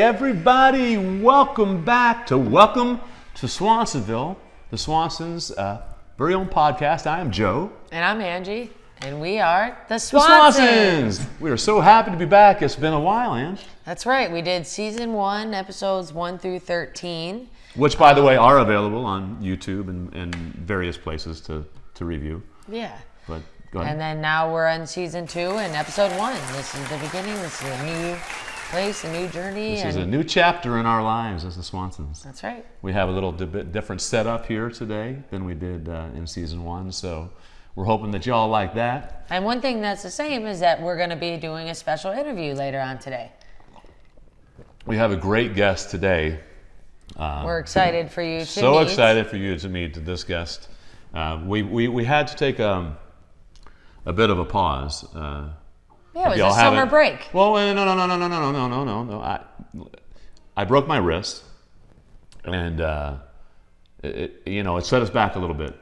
everybody, welcome to Swansonville, the Swansons' very own podcast. I am Joe. And I'm Angie, and we are the Swansons. We are so happy to be back. It's been a while, Ange. That's right. We did season 1, episodes 1 through 13. Which, by the way, are available on YouTube and various places to review. Yeah. But go ahead. And then now we're on season 2 and episode 1. This is the beginning. This is a new place, a new journey. This is a new chapter in our lives as the Swansons. That's right. We have a little bit different setup here today than we did in season 1, so we're hoping that y'all like that. And one thing that's the same is that we're going to be doing a special interview later on today. We have a great guest today. We're excited for you to So meet. excited for you to meet this guest. We had to take a bit of a pause. Yeah, it was a summer break. Well, no. I broke my wrist, and it set us back a little bit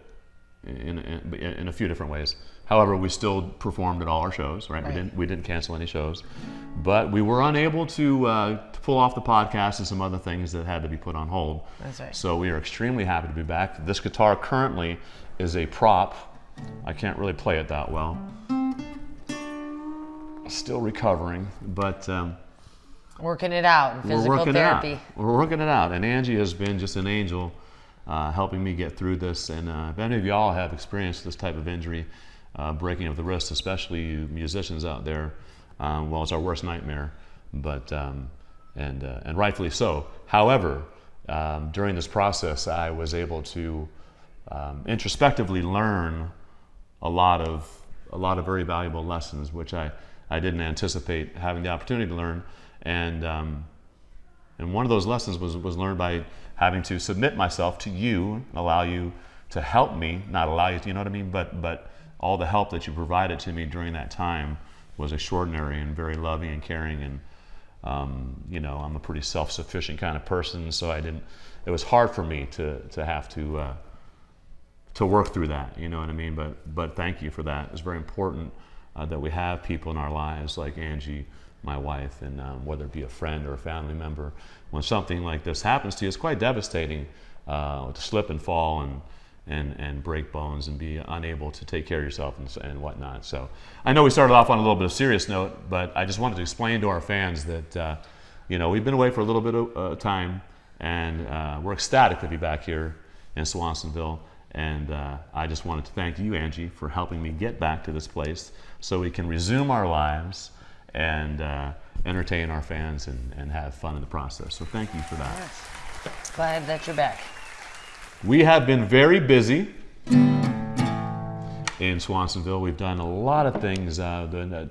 in a few different ways. However, we still performed at all our shows, right? We didn't cancel any shows, but we were unable to pull off the podcast and some other things that had to be put on hold. That's right. So we are extremely happy to be back. This guitar currently is a prop. I can't really play it that well. Still recovering, but Working it out in physical therapy. We're working it out, and Angie has been just an angel helping me get through this. And if any of y'all have experienced this type of injury, breaking of the wrist, especially you musicians out there, well, it's our worst nightmare, but and rightfully so. However, during this process, I was able to introspectively learn a lot of very valuable lessons, which I didn't anticipate having the opportunity to learn, and one of those lessons was learned by having to submit myself to you, allow you to help me, not allow you to, you know what I mean, but all the help that you provided to me during that time was extraordinary and very loving and caring, and I'm a pretty self-sufficient kind of person, so it was hard for me to have to work through that, you know what I mean, but thank you for that. It's very important that we have people in our lives like Angie, my wife, and whether it be a friend or a family member. When something like this happens to you, it's quite devastating to slip and fall and break bones and be unable to take care of yourself and whatnot. So I know we started off on a little bit of a serious note, but I just wanted to explain to our fans that we've been away for a little bit of time, and we're ecstatic to be back here in Swansonville. And I just wanted to thank you, Angie, for helping me get back to this place so we can resume our lives and entertain our fans and have fun in the process. So thank you for that. Yes. Glad that you're back. We have been very busy in Swansonville. We've done a lot of things,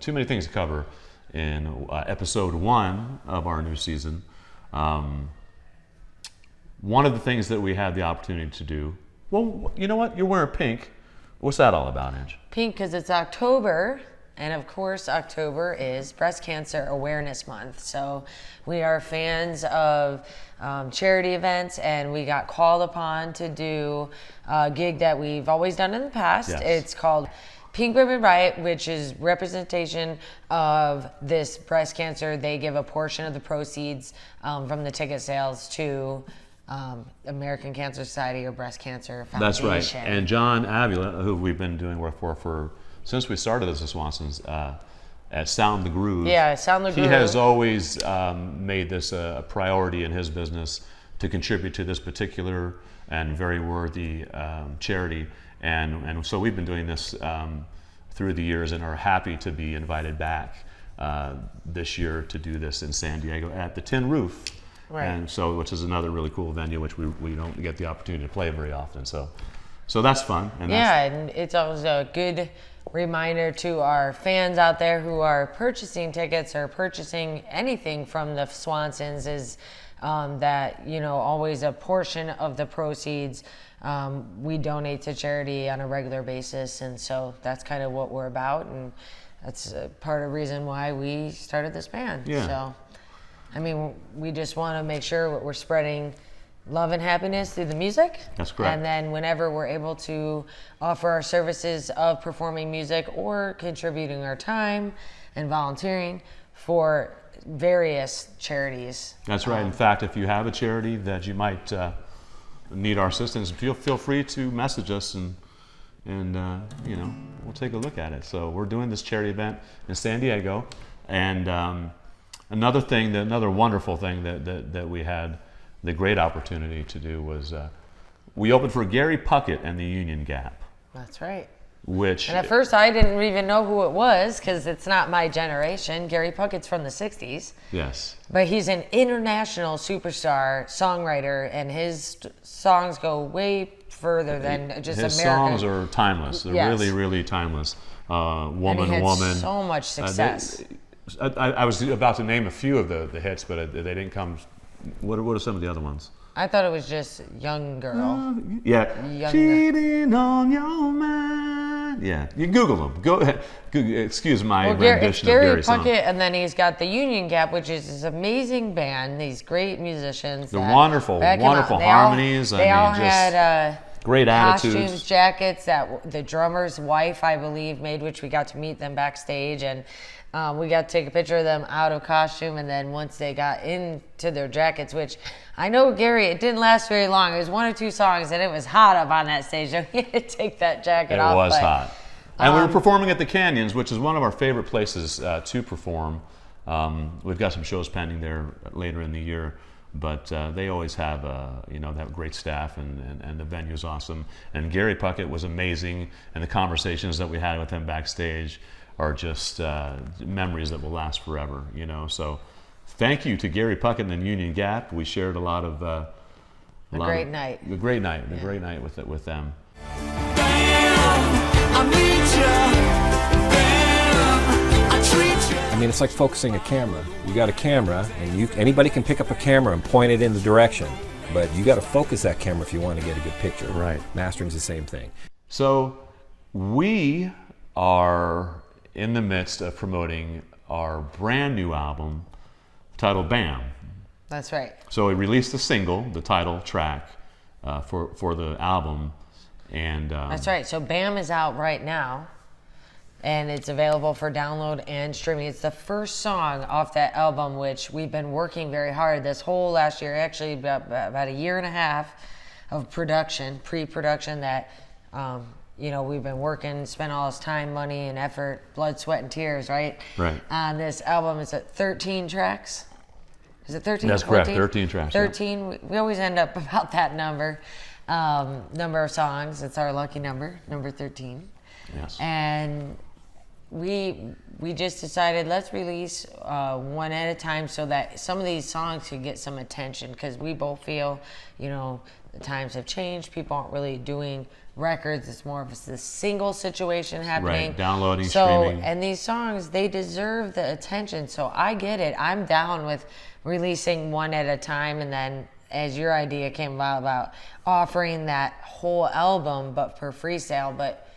too many things to cover in episode 1 of our new season. One of the things that we had the opportunity to do, well, you know what? You're wearing pink. What's that all about, Ange? Pink because it's October, and of course October is Breast Cancer Awareness Month. So we are fans of charity events, and we got called upon to do a gig that we've always done in the past. Yes. It's called Pink Ribbon Riot, which is representation of this breast cancer. They give a portion of the proceeds from the ticket sales to American Cancer Society or Breast Cancer Foundation. That's right. And John Avila, who we've been doing work for since we started as the Swansons, at Sound the Groove. Yeah, Sound the Groove. He has always made this a priority in his business to contribute to this particular and very worthy charity. And so we've been doing this through the years and are happy to be invited back this year to do this in San Diego at the Tin Roof. Right. And so, which is another really cool venue, which we don't get the opportunity to play very often. So that's fun. And and it's always a good reminder to our fans out there who are purchasing tickets or purchasing anything from the Swansons is that always a portion of the proceeds we donate to charity on a regular basis, and so that's kind of what we're about, and that's part of the reason why we started this band. Yeah. So. I mean, we just want to make sure we're spreading love and happiness through the music. That's correct. And then whenever we're able to offer our services of performing music or contributing our time and volunteering for various charities. That's right. In fact, if you have a charity that you might need our assistance, feel free to message us, and you know, we'll take a look at it. So we're doing this charity event in San Diego, and another wonderful thing that we had the great opportunity to do was we opened for Gary Puckett and the Union Gap. That's right. And at first I didn't even know who it was because it's not my generation. Gary Puckett's from the 60s. Yes. But he's an international superstar songwriter, and his songs go way further than just American. His songs are timeless. They're really, really timeless. Woman, and he had Woman. So much success. I was about to name a few of the hits, but they didn't come. What are some of the other ones? I thought it was just Young Girl. Yeah. Cheating on your mind. Yeah. You Google them. Go ahead. Excuse my rendition of Gary's song. Puckett, and then he's got the Union Gap, which is this amazing band, these great musicians. They're wonderful harmonies. They all had great attitudes. Costumes, jackets that the drummer's wife, I believe, made, which we got to meet them backstage, and we got to take a picture of them out of costume, and then once they got into their jackets, which I know, Gary, it didn't last very long. It was 1 or 2 songs, and it was hot up on that stage. So he had to take that jacket off. It was hot. And we were performing at the Canyons, which is one of our favorite places to perform. We've got some shows pending there later in the year, but they always have, they have great staff, and the venue's awesome. And Gary Puckett was amazing, and the conversations that we had with him backstage are just memories that will last forever, you know. So thank you to Gary Puckett and the Union Gap. We shared a lot of a great night with them. I mean, it's like focusing a camera. You got a camera, and anybody can pick up a camera and point it in the direction, but you got to focus that camera if you want to get a good picture. Right. Mastering's the same thing. So we are in the midst of promoting our brand new album titled BAM. That's right. So we released the single, the title track, for the album, and that's right. So BAM is out right now, and it's available for download and streaming. It's the first song off that album, which we've been working very hard this whole last year, actually about a year and a half of production, pre-production that we've been working, spent all this time, money, and effort, blood, sweat, and tears, right? Right. On this album. It's at 13 tracks. Is it 13? That's 14? correct, 13 tracks. 13. Yeah. We always end up about that number of songs. It's our lucky number 13. Yes. And we just decided, let's release one at a time so that some of these songs could get some attention, because we both feel, the times have changed. People aren't really doing records. It's more of a single situation happening. Right, downloading, streaming. And these songs, they deserve the attention. So I get it. I'm down with releasing one at a time, and then as your idea came about offering that whole album but for freestyle, but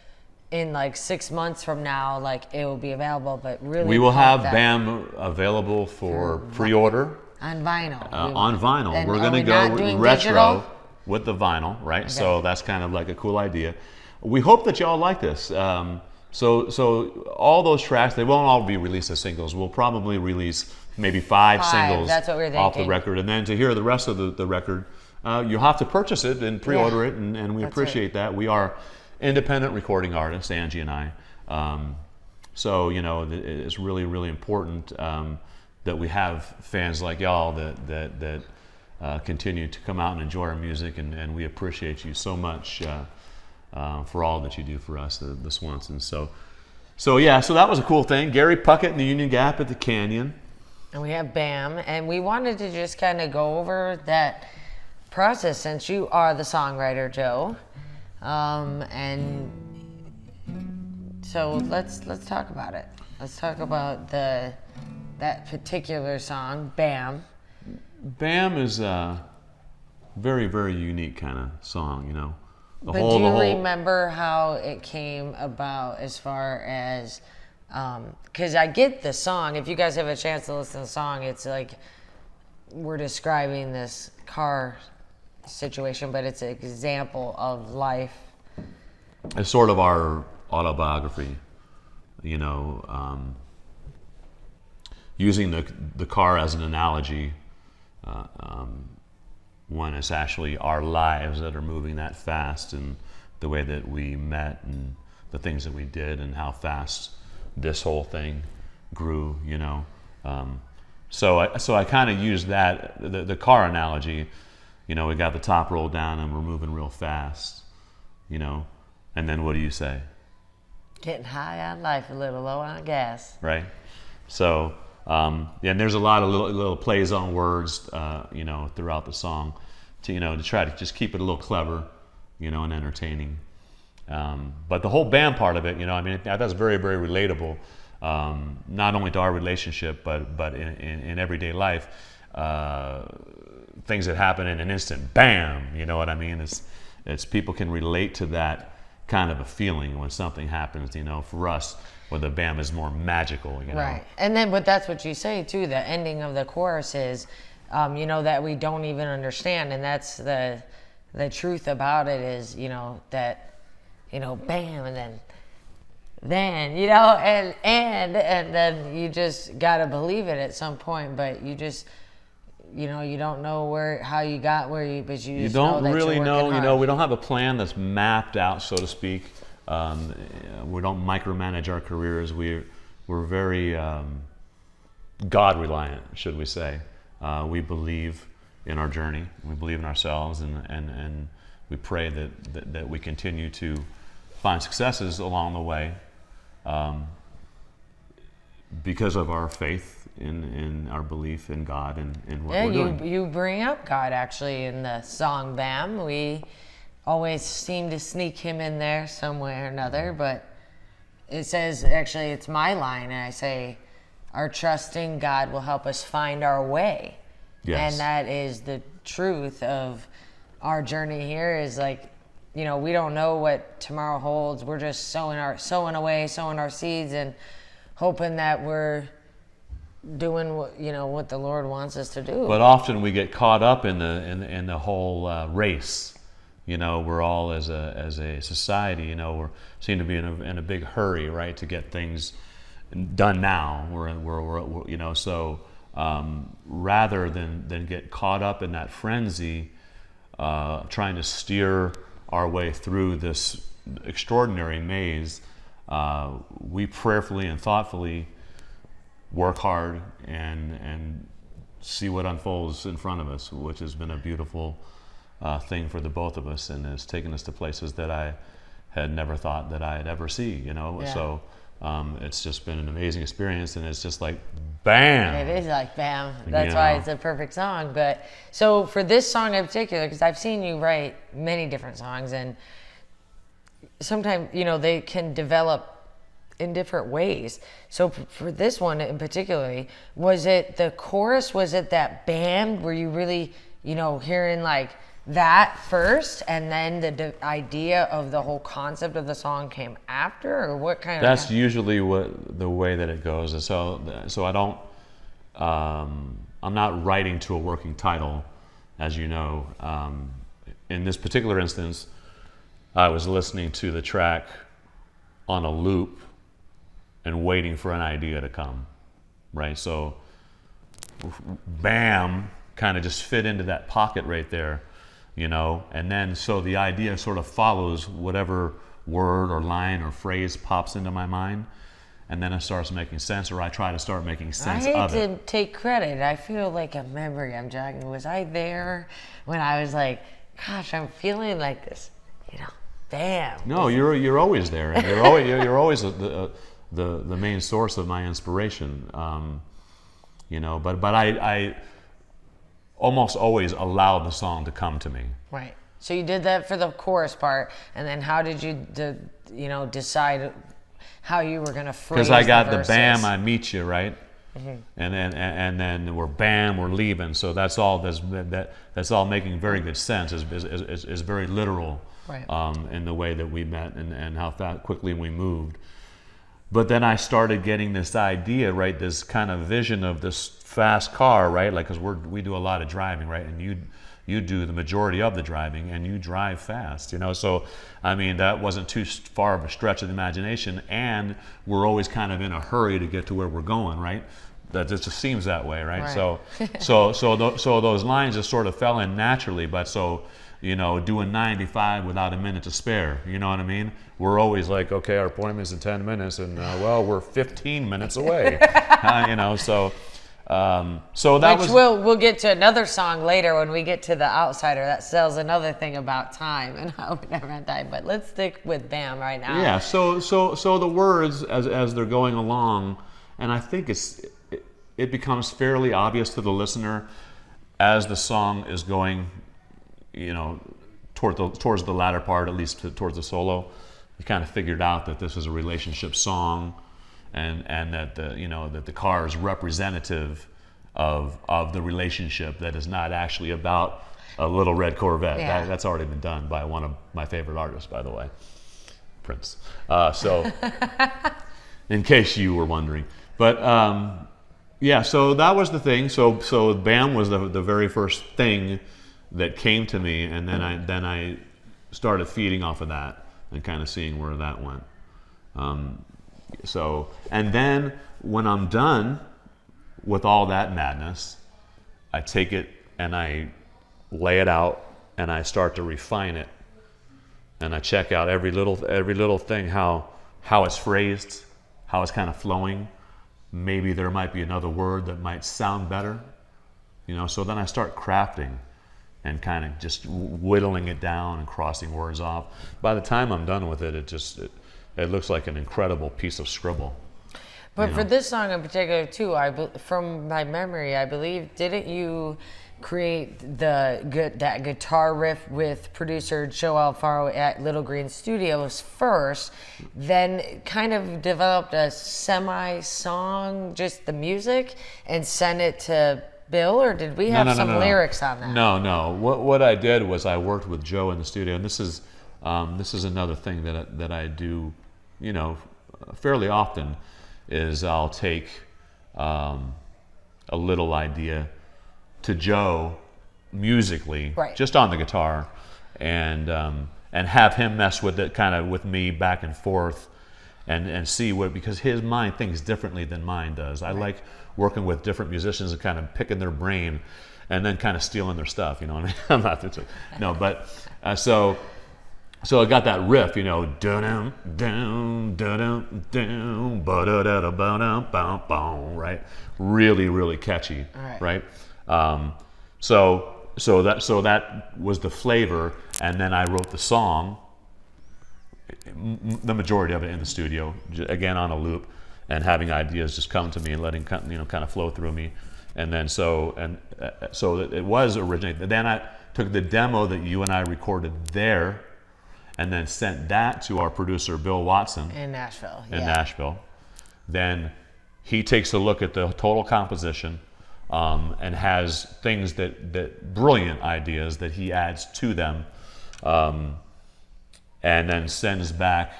in like 6 months from now, like, it will be available. But really, we will have BAM available for pre-order on vinyl. On vinyl. And we're going to go retro digital? with the vinyl, right? Okay. So that's kind of like a cool idea. We hope that y'all like this. So all those tracks, they won't all be released as singles. We'll probably release maybe 5 singles that's what we're off the thinking. record, and then to hear the rest of the record, you'll have to purchase it and pre-order it, and we appreciate that. We are independent recording artists, Angie and I. So it's really, really important that we have fans like y'all that continue to come out and enjoy our music, and we appreciate you so much for all that you do for us, the Swansons. So that was a cool thing. Gary Puckett and the Union Gap at the Canyon. And we have BAM, and we wanted to just kind of go over that process, since you are the songwriter, Joe. And so let's talk about it. Let's talk about that particular song, BAM. BAM is a very, very unique kind of song, But do you remember how it came about, as far as, because I get the song. If you guys have a chance to listen to the song, it's like we're describing this car situation, but it's an example of life. It's sort of our autobiography, using the car as an analogy, when it's actually our lives that are moving that fast, and the way that we met and the things that we did and how fast this whole thing grew, you know. So I kind of use that, the car analogy, you know, we got the top rolled down and we're moving real fast, you know, and then what do you say? Getting high on life, a little low on gas. Right. So, yeah, and there's a lot of little plays on words, you know, throughout the song to, you know, to try to just keep it a little clever, you know, and entertaining. But the whole band part of it, you know, I mean, that's very, very relatable, not only to our relationship, but in everyday life. Things that happen in an instant, bam, you know what I mean? It's people can relate to that kind of a feeling when something happens, you know. For us, where the bam is more magical, you know. Right. And then, but that's what you say too, the ending of the chorus is, you know, that we don't even understand. And that's the truth about it is, you know, that, you know, bam, and then, you know, and then you just got to believe it at some point, but you just, you know, you don't know how you got where you, but you just don't know that really you're know, working you know, hard. we don't have a plan that's mapped out, so to speak. We don't micromanage our careers. We're very God reliant, should we say. We believe in our journey. We believe in ourselves, and we pray that we continue to find successes along the way, because of our faith in our belief in God and in what we're doing. You bring up God actually in the song Bam. We always seem to sneak him in there some way or another, but it says, actually it's my line, and I say, our trust in God will help us find our way. Yes. And that is the truth of our journey here, is like, you know, we don't know what tomorrow holds. We're just sowing our seeds and hoping that we're doing what the Lord wants us to do. But often we get caught up in the whole race. You know, we're all as a society, you know, we seem to be in a big hurry, right, to get things done now. We're you know, so rather than get caught up in that frenzy, trying to steer our way through this extraordinary maze, we prayerfully and thoughtfully work hard and see what unfolds in front of us, which has been a beautiful thing for the both of us, and has taken us to places that I had never thought that I'd ever see, you know. Yeah. So it's just been an amazing experience, and it's just like bam. It is like bam. That's why it's a perfect song. But so for this song in particular, because I've seen you write many different songs, and sometimes, you know, they can develop in different ways. So for this one in particular, was it the chorus? Was it that bam? Were you really, you know, hearing like that first, and then the idea of the whole concept of the song came after, or what kind of? That's usually the way that it goes. And so I don't. I'm not writing to a working title, as you know. In this particular instance, I was listening to the track on a loop and waiting for an idea to come, right? So, bam, kind of just fit into that pocket right there, you know? And then, so the idea sort of follows whatever word or line or phrase pops into my mind, and then it starts making sense, or I try to start making sense of it. I hate to take credit. I feel like a memory I'm jogging. Was I there when I was like, gosh, I'm feeling like this, you know, bam. No, you're always there, and you're always the main source of my inspiration, you know. But I almost always allow the song to come to me. Right. So you did that for the chorus part, and then how did you, decide how you were going to phrase? Because I got the verses? bam, I meet you, right, Mm-hmm. and then we're bam, we're leaving. So that's all that's all making very good sense. Is very literal, right. In the way that we met and how quickly we moved. But then I started getting this idea, right, this kind of vision of this fast car, right, like, because we do a lot of driving, right, and you do the majority of the driving, and you drive fast, you know. So I mean, that wasn't too far of a stretch of the imagination, and we're always kind of in a hurry to get to where we're going, right? that just seems that way, right? Right. So those lines just sort of fell in naturally. But so, you know, doing 95 without a minute to spare, you know what I mean? We're always like, okay, our appointment's in 10 minutes, and well, we're 15 minutes away, you know. So that Which was. we'll get to another song later when we get to The Outsider. That tells another thing about time and how we never had time. But let's stick with BAM right now. Yeah. So the words as they're going along, and I think it becomes fairly obvious to the listener as the song is going, you know, towards the latter part, at least towards the solo. You kind of figured out that this is a relationship song, and that the car is representative of the relationship, that is not actually about a little red Corvette. Yeah. That's already been done by one of my favorite artists, by the way, Prince. In case you were wondering, but yeah, so that was the thing. So BAM was the very first thing that came to me, and then I started feeding off of that and kind of seeing where that went. And then when I'm done with all that madness, I take it and I lay it out and I start to refine it, and I check out every little thing, how it's phrased, how it's kind of flowing. Maybe there might be another word that might sound better, you know. So then I start crafting and kind of just whittling it down and crossing words off. By the time I'm done with it, it looks like an incredible piece of scribble. But for this song in particular, too, from my memory, I believe, didn't you create that guitar riff with producer Joe Alfaro at Little Green Studios first, then kind of developed a semi-song, just the music, and sent it to Bill, or did we have some lyrics on that? No. What I did was I worked with Joe in the studio, and this is another thing that I do, you know, fairly often, is I'll take a little idea to Joe musically, right, just on the guitar, and have him mess with it kind of with me back and forth, and see because his mind thinks differently than mine does. I like working with different musicians and kind of picking their brain and then kind of stealing their stuff, you know what I mean? I'm not, no, but so I got that riff, you know, dun dun dun dun ba da da da ba dum bum bum, right? Really catchy, right? So that was the flavor, and then I wrote the song, the majority of it in the studio, again on a loop, and having ideas just come to me and letting kind of flow through me, and then so it was originated. Then I took the demo that you and I recorded there, and then sent that to our producer Bill Watson in Nashville. Then he takes a look at the total composition, and has things that brilliant ideas that he adds to them, and then sends back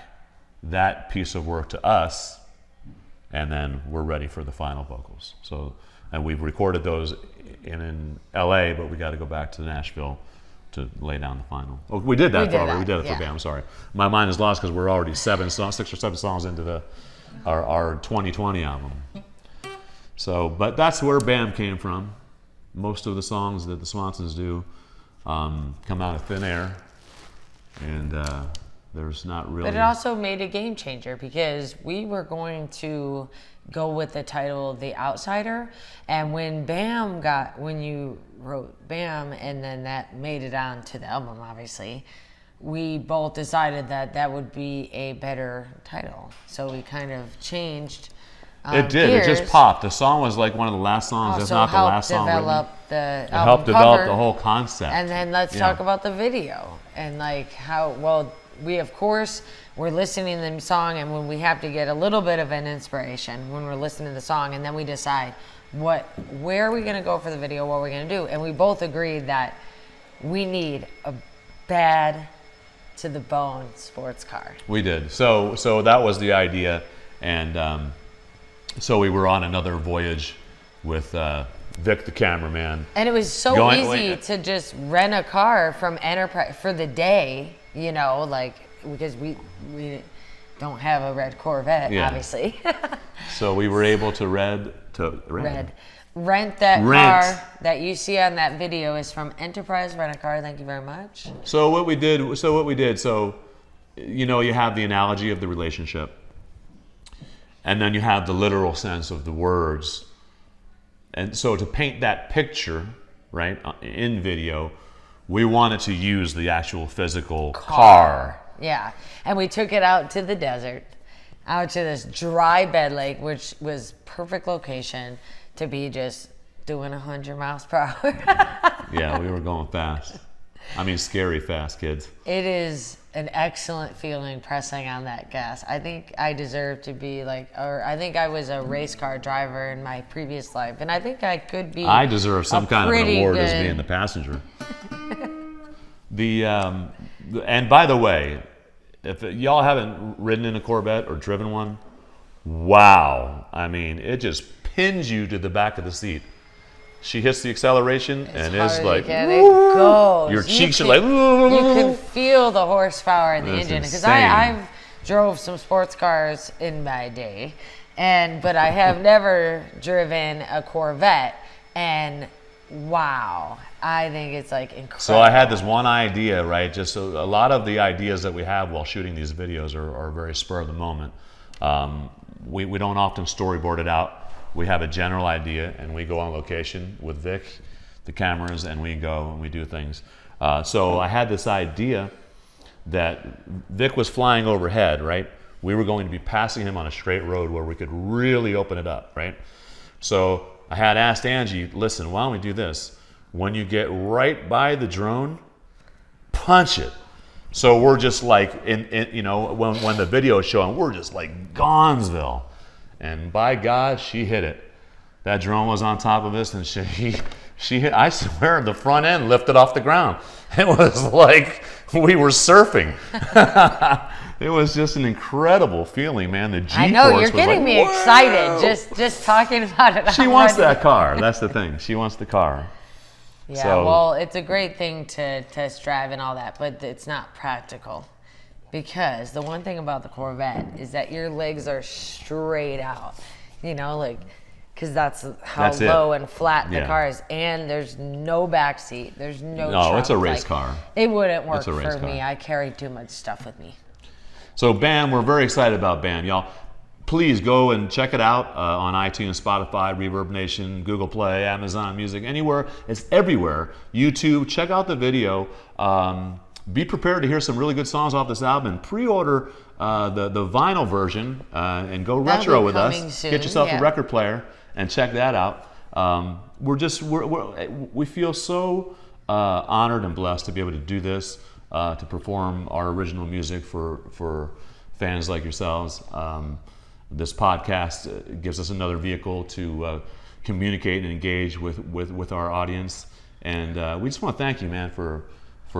that piece of work to us, and then we're ready for the final vocals. So, and we've recorded those in LA, but we got to go back to Nashville to lay down the final. Oh, we did that already. We did it for BAM. Sorry, my mind is lost because we're already 6 or 7 songs into our 2020 album. So, but that's where BAM came from. Most of the songs that the Swansons do come out of thin air, and there's not really. But it also made a game changer, because we were going to go with the title The Outsider, and when you wrote BAM, and then that made it onto the album, obviously, we both decided that would be a better title. So we kind of changed. It did. gears. It just popped. The song was like one of the last songs, if not the last song written. It helped develop the whole concept. And then let's talk about the video, and like how well we, of course, we're listening to the song, and when we have to get a little bit of an inspiration when we're listening to the song, and then we decide where are we going to go for the video, what are we going to do, and we both agreed that we need a bad to the bone sports car. We did. So that was the idea, and so we were on another voyage with Vic, the cameraman. And it was so easy to just rent a car from Enterprise for the day, you know, like, because we don't have a red Corvette, obviously. So we were able to rent Rent that car that you see on that video is from Enterprise Rent a Car. Thank you very much. So what we did, you know, you have the analogy of the relationship, and then you have the literal sense of the words. And so to paint that picture, right, in video, we wanted to use the actual physical car. Yeah, and we took it out to the desert, out to this dry bed lake, which was perfect location to be just doing 100 miles per hour. Yeah, we were going fast. I mean, scary fast, kids. It is an excellent feeling pressing on that gas. I think I deserve to be I think I was a race car driver in my previous life, and I think I could be. I deserve some kind of an award as good... being the passenger. And by the way, if y'all haven't ridden in a Corvette or driven one, wow! I mean, it just pins you to the back of the seat. She hits the acceleration and it's like, it goes. Your cheeks are like, you can feel the horsepower in the engine. Because I've drove some sports cars in my day, but I have never driven a Corvette. And wow, I think it's like incredible. So I had this one idea, right? Just a lot of the ideas that we have while shooting these videos are very spur of the moment. We don't often storyboard it out. We have a general idea, and we go on location with Vic, the cameras, and we go and we do things. So I had this idea that Vic was flying overhead, right? We were going to be passing him on a straight road where we could really open it up, right? So I had asked Angie, listen, why don't we do this? When you get right by the drone, punch it. So we're just like, you know, when the video is showing, we're just like Gonzville. And by God, she hit it. That drone was on top of us, and she hit. I swear, the front end lifted off the ground. It was like we were surfing. It was just an incredible feeling, man. The G-force. I know you're getting like, me excited just talking about it. She wants that car. That's the thing. She wants the car. Yeah. So, well, it's a great thing to test drive and all that, but it's not practical. Because the one thing about the Corvette is that your legs are straight out, you know, like, because that's how low and flat the car is. And there's no back seat. There's no trunk. It's a race car. It wouldn't work for me. I carry too much stuff with me. So BAM, we're very excited about BAM, y'all. Please go and check it out on iTunes, Spotify, Reverb Nation, Google Play, Amazon Music, anywhere. It's everywhere. YouTube, check out the video. Be prepared to hear some really good songs off this album, and pre-order the vinyl version and go retro with us. Soon. Get yourself a record player and check that out. We feel so honored and blessed to be able to do this, to perform our original music for fans like yourselves. This podcast gives us another vehicle to communicate and engage with our audience, and we just want to thank you, man, for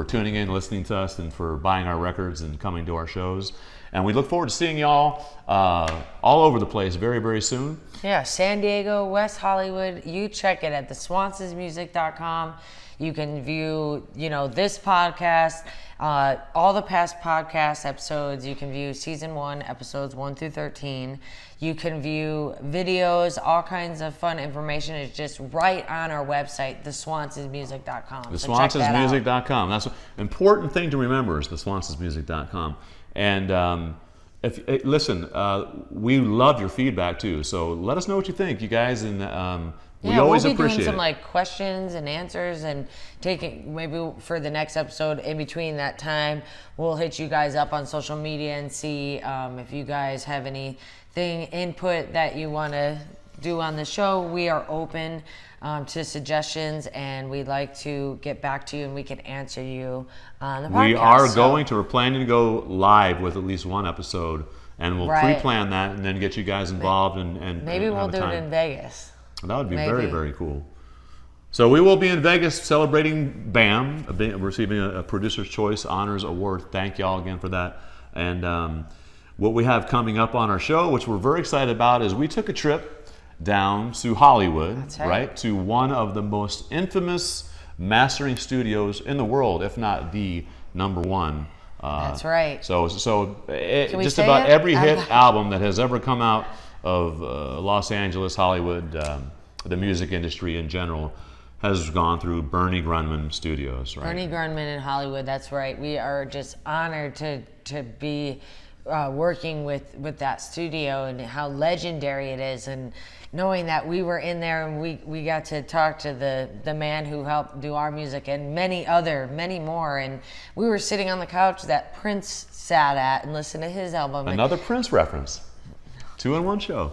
tuning in, listening to us, and for buying our records and coming to our shows. And we look forward to seeing y'all all over the place very, very soon. Yeah, San Diego, West Hollywood. You check it at theswansonsmusic.com. You can view, you know, this podcast, all the past podcast episodes. You can view season 1, episodes 1 through 13. You can view videos, all kinds of fun information. It's just right on our website, theswansonsmusic.com. Theswansonsmusic.com. That's an important thing to remember, is theswansonsmusic.com. And listen, we love your feedback too. So let us know what you think, you guys, and we always appreciate it. We'll be doing some like questions and answers, and taking maybe for the next episode. In between that time, we'll hit you guys up on social media and see if you guys have anything input that you want to do on the show. We are open to suggestions, and we'd like to get back to you, and we can answer you on the podcast. We're planning to go live with at least one episode, and we'll pre-plan that and then get you guys involved and maybe we'll do it in Vegas. That would be very, very cool. So we will be in Vegas celebrating BAM, receiving a Producer's Choice Honors Award. Thank y'all again for that. And what we have coming up on our show, which we're very excited about, is we took a trip down to Hollywood, right, to one of the most infamous mastering studios in the world, if not the number one. That's right. So just about every hit album that has ever come out Los Angeles, Hollywood, the music industry in general, has gone through Bernie Grundman Studios, right? Bernie Grundman in Hollywood, that's right. We are just honored to be working with that studio and how legendary it is, and knowing that we were in there and we got to talk to the man who helped do our music and many more. And we were sitting on the couch that Prince sat at and listened to his album. Another Prince reference. 2-in-1 show.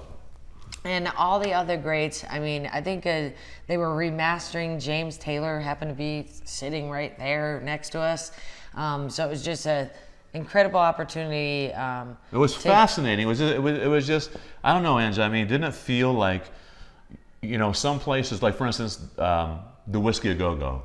And all the other greats. I mean, I think they were remastering. James Taylor happened to be sitting right there next to us. So it was just a incredible opportunity. It was fascinating. It was just, I don't know, Angie. I mean, didn't it feel like, some places, like for instance, the Whiskey A Go Go,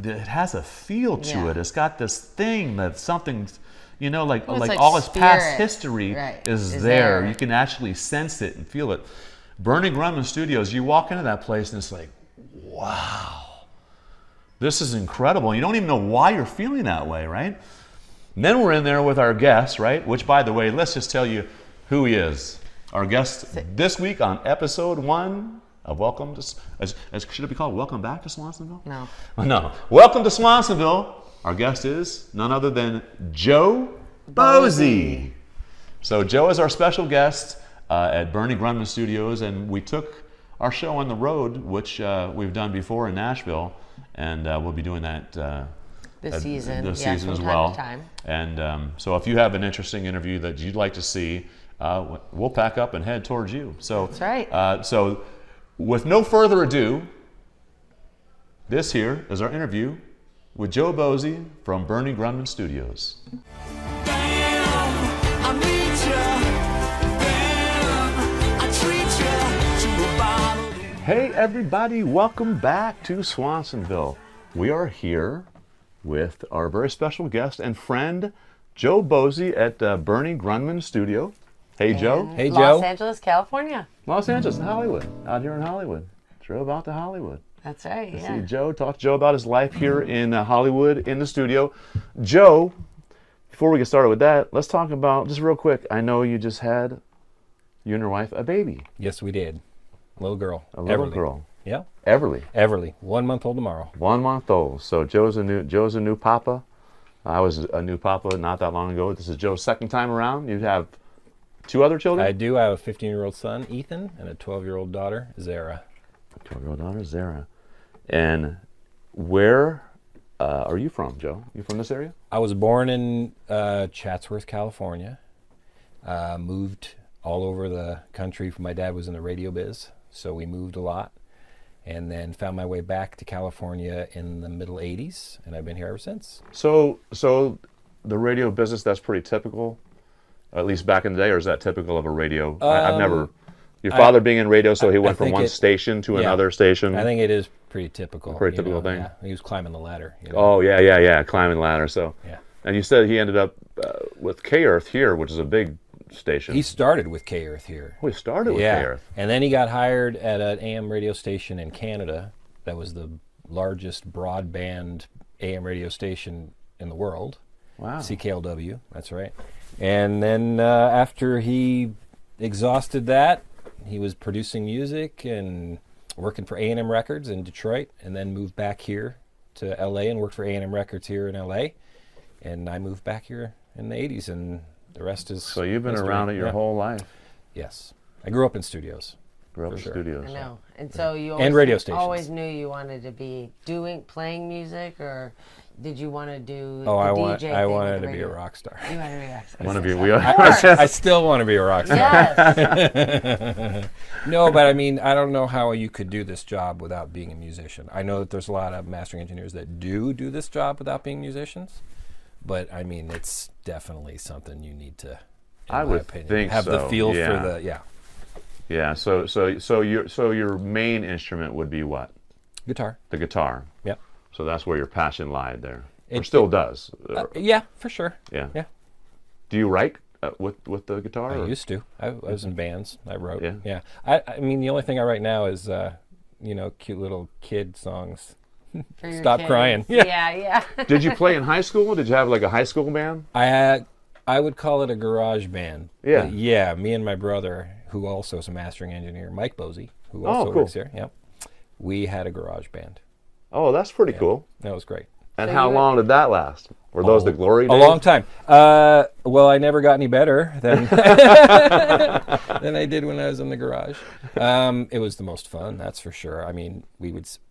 it has a feel to it. It's got this thing that something's, like all its past history is there. You can actually sense it and feel it. Bernie Grundman Studios, you walk into that place and it's like, wow, this is incredible. You don't even know why you're feeling that way, right? And then we're in there with our guest, right? Which, by the way, let's just tell you who he is. Our guest this week on episode 1 of Welcome to, should it be called Welcome Back to Swansonville? No. No. Welcome to Swansonville. Our guest is none other than Joe Bozzi. So Joe is our special guest at Bernie Grundman Studios, and we took our show on the road, which we've done before in Nashville, and we'll be doing that this season as well. And so if you have an interesting interview that you'd like to see, we'll pack up and head towards you. So that's right. So with no further ado, this here is our interview with Joe Bozzi from Bernie Grundman Studios. Hey everybody, welcome back to Swansonville. We are here with our very special guest and friend, Joe Bozzi at Bernie Grundman Studio. Hey Joe. Hey Joe. Los Angeles, California. Los Angeles, Hollywood. Out here in Hollywood. Drove out to Hollywood. That's right, to see Joe, talk to Joe about his life here in Hollywood in the studio. Joe, before we get started with that, let's talk about, just real quick, I know you just had, you and your wife, a baby. Yes, we did. Little girl. A little girl. Yeah. Everly. 1 month old tomorrow. 1 month old. So Joe's a new papa. I was a new papa not that long ago. This is Joe's second time around. You have 2 other children? I do. I have a 15-year-old son, Ethan, and a 12-year-old daughter, Zara. 12-year-old daughter, Zara. And where are you from, Joe? You from this area? I was born in Chatsworth, California. Moved all over the country. My dad was in the radio biz, so we moved a lot. And then found my way back to California in the middle 80s, and I've been here ever since. So the radio business, that's pretty typical, at least back in the day, or is that typical of a radio? I've never... Your father being in radio, so he went from one station to another station? I think it is pretty typical. Pretty typical thing? Yeah. He was climbing the ladder. Oh, yeah, climbing the ladder. So, yeah. And you said he ended up with K-Earth here, which is a big station. He started with K-Earth here. Oh, he started with K-Earth. And then he got hired at an AM radio station in Canada that was the largest broadband AM radio station in the world. Wow. CKLW, that's right. And then after he exhausted that, he was producing music and working for A&M Records in Detroit, and then moved back here to LA and worked for A&M Records here in LA. And I moved back here in the 80s, and the rest is... So you've been around it your whole life? Yes. I grew up in studios. Studios. I know. And so you radio stations. always knew you wanted to be playing music, or did you want to do I DJ wanted to be a rock star. You wanted to be a rock star. One of you. I still want to be a rock star. Yes. No, but I mean, I don't know how you could do this job without being a musician. I know that there's a lot of mastering engineers that do this job without being musicians, but I mean, it's definitely something you need to, I would think have the feel for the Yeah. So your main instrument would be what? Guitar. The guitar. Yep. So that's where your passion lied there. Or still does. Yeah, for sure. Yeah. Yeah. Do you write with the guitar? I used to. I was in bands. I wrote. Yeah. Yeah. I mean, the only thing I write now is cute little kid songs. Stop crying. Yeah. Did you play in high school? Did you have like a high school band? I would call it a garage band. Yeah. But yeah, me and my brother, who also is a mastering engineer, Mike Bozzi, who Oh, also cool. works here. Yep. We had a garage band. Oh, that's pretty cool. That was great. And So how you- long did that last? Were those the glory A days? long time. Well, I never got any better than than I did when I was in the garage. It was the most fun, that's for sure. I mean,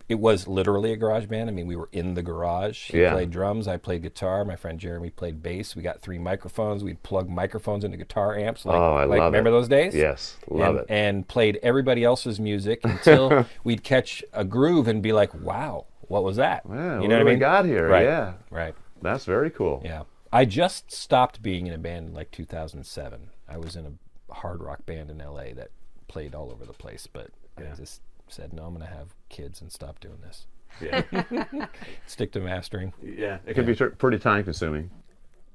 it was literally a garage band. I mean, we were in the garage. He Yeah. played drums, I played guitar, my friend Jeremy played bass. We got 3 microphones. We'd plug microphones into guitar amps. Like, Oh, I love remember it. those days? Yes, love and, it. And played everybody else's music until we'd catch a groove and be like, wow, what was that? Yeah, You what know do what I we mean? got here? Right. Yeah, Right. that's very cool. Yeah. I just stopped being in a band in like 2007. I was in a hard rock band in LA that played all over the place, but I just said, no, I'm going to have kids and stop doing this. Yeah, Stick to mastering. yeah. It can be pretty time consuming.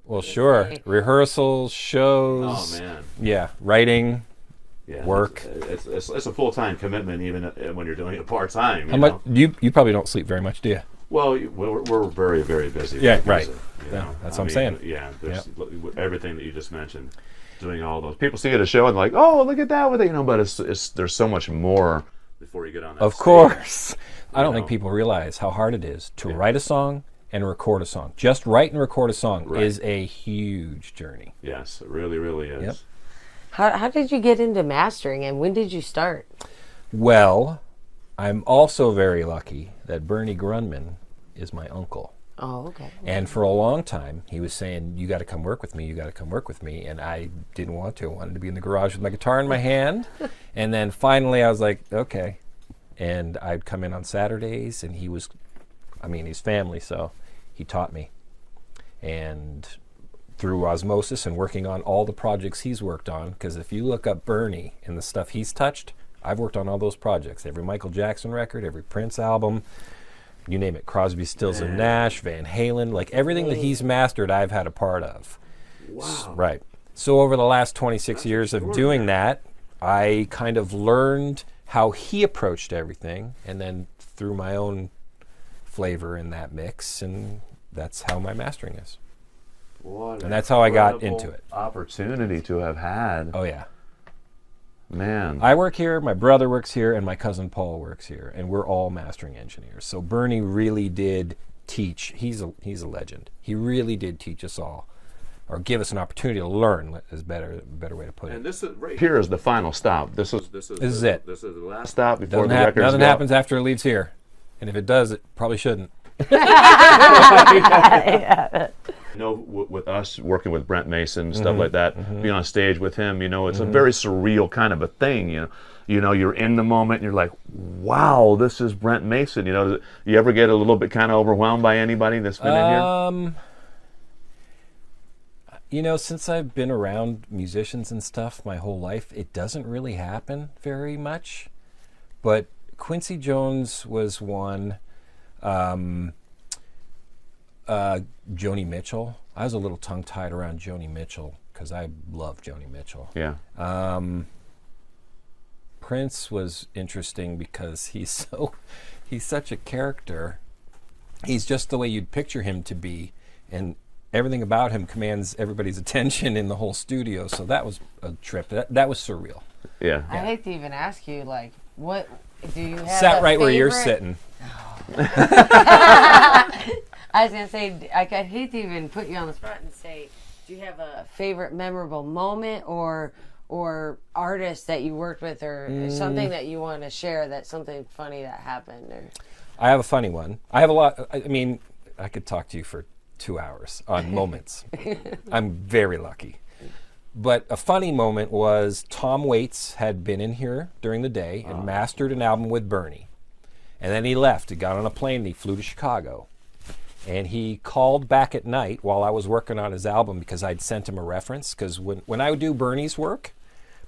Well, sure. Rehearsals, shows. Oh man. Yeah. Writing. Yeah, Work. It's a full time commitment, even when you're doing it part time. How much? You probably don't sleep very much, do you? Well, we're very, very busy. Yeah, Very right. busy, you Yeah, know. that's I what I'm saying. Yeah, there's everything that you just mentioned, doing all those. People see it at a show and like, oh, look at that with it, but it's there's so much more before you get on that Of stage. course. I don't know. think people realize how hard it is to write a song and record a song. Just write and record a song Right. is a huge journey. Yes, it really, really is. Yep. How did you get into mastering, and when did you start? Well, I'm also very lucky that Bernie Grundman is my uncle. Oh, okay. And for a long time, he was saying, you got to come work with me, you got to come work with me. And I didn't want to. I wanted to be in the garage with my guitar in my hand. And then finally I was like, okay. And I'd come in on Saturdays, and he's family, so he taught me. And through osmosis and working on all the projects he's worked on, because if you look up Bernie and the stuff he's touched, I've worked on all those projects. Every Michael Jackson record, every Prince album, you name it, Crosby, Stills and Nash, Van Halen, like everything that he's mastered, I've had a part of. Wow. Right. So over the last 26 years of doing that, I kind of learned how he approached everything, and then threw my own flavor in that mix, and that's how my mastering is. What And that's how I got incredible into it. Opportunity to have had. Oh yeah. Man. I work here, my brother works here, and my cousin Paul works here, and we're all mastering engineers. So Bernie really did teach. He's a legend. He really did teach us all, or give us an opportunity to learn. Is better way to put it. And this is right here is the final stop. This is it. This is the last stop before Nothing, the records nothing go. happens after it leaves here, and if it does, it probably shouldn't. You know, with us working with Brent Mason and stuff like that, being on stage with him, it's a very surreal kind of a thing. You're in the moment and you're like, wow, this is Brent Mason. You ever get a little bit kind of overwhelmed by anybody that's been in here? Since I've been around musicians and stuff my whole life, it doesn't really happen very much. But Quincy Jones was one. Joni Mitchell. I was a little tongue-tied around Joni Mitchell because I love Joni Mitchell. Yeah. Prince was interesting because he's such a character. He's just the way you'd picture him to be, and everything about him commands everybody's attention in the whole studio. So that was a trip. That was surreal. Yeah. I hate to even ask you, like, what do you have? Sat a right where you're favorite- sitting. I was gonna say, I hate to even put you on the spot and say, do you have a favorite memorable moment or artist that you worked with, or something that you want to share, that's something funny that happened? Or I have a funny one. I have a lot. I mean, I could talk to you for 2 hours on moments. I'm very lucky. But a funny moment was Tom Waits had been in here during the day and mastered an album with Bernie. And then he left. He got on a plane and he flew to Chicago. And he called back at night while I was working on his album because I'd sent him a reference. Because when I would do Bernie's work,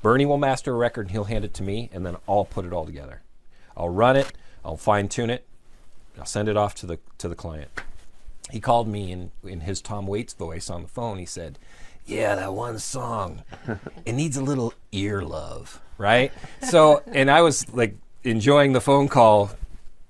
Bernie will master a record and he'll hand it to me, and then I'll put it all together. I'll run it, I'll fine-tune it, I'll send it off to the client. He called me in his Tom Waits voice on the phone. He said, yeah, that one song, it needs a little ear love, right? So, and I was like enjoying the phone call.